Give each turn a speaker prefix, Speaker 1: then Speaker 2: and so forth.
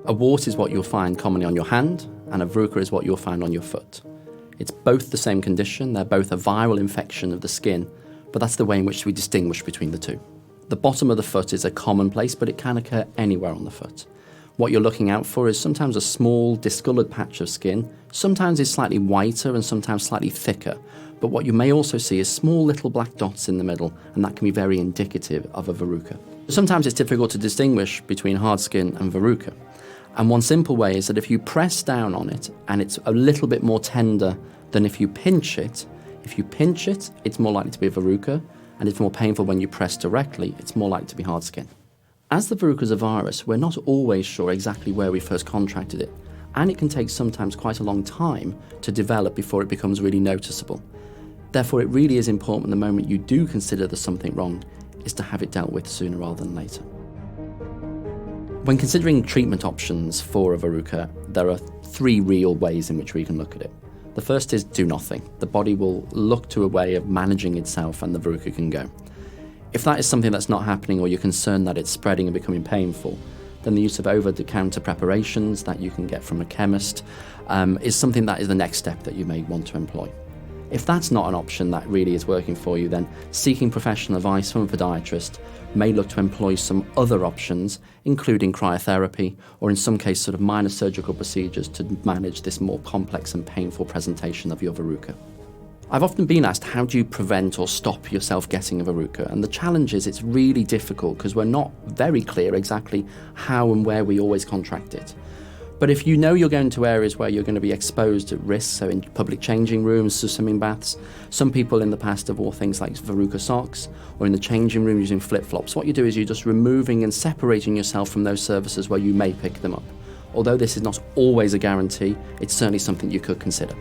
Speaker 1: A wart is what you'll find commonly on your hand, and a verruca is what you'll find on your foot. It's both the same condition, they're both a viral infection of the skin, but that's the way in which we distinguish between the two. The bottom of the foot is a common place, but it can occur anywhere on the foot. What you're looking out for is sometimes a small, discoloured patch of skin, sometimes it's slightly whiter and sometimes slightly thicker, but what you may also see is small little black dots in the middle, and that can be very indicative of a verruca. Sometimes it's difficult to distinguish between hard skin and verruca, and one simple way is that if you press down on it and it's a little bit more tender than if you pinch it, it's more likely to be a verruca, and it's more painful when you press directly, it's more likely to be hard skin. As the verruca is a virus, we're not always sure exactly where we first contracted it, and it can take sometimes quite a long time to develop before it becomes really noticeable. Therefore, it really is important the moment you do consider there's something wrong, is to have it dealt with sooner rather than later. When considering treatment options for a verruca, there are three real ways in which we can look at it. The first is do nothing. The body will look to a way of managing itself and the verruca can go. If that is something that's not happening or you're concerned that it's spreading and becoming painful, then the use of over-the-counter preparations that you can get from a chemist is something that is the next step that you may want to employ. If that's not an option that really is working for you, then seeking professional advice from a podiatrist may look to employ some other options, including cryotherapy, or in some cases sort of minor surgical procedures to manage this more complex and painful presentation of your verruca. I've often been asked, how do you prevent or stop yourself getting a verruca? And the challenge is it's really difficult because we're not very clear exactly how and where we always contract it. But if you know you're going to areas where you're going to be exposed at risk, so in public changing rooms, so swimming baths, some people in the past have worn things like verruca socks, or in the changing room using flip-flops, what you do is you're just removing and separating yourself from those surfaces where you may pick them up. Although this is not always a guarantee, it's certainly something you could consider.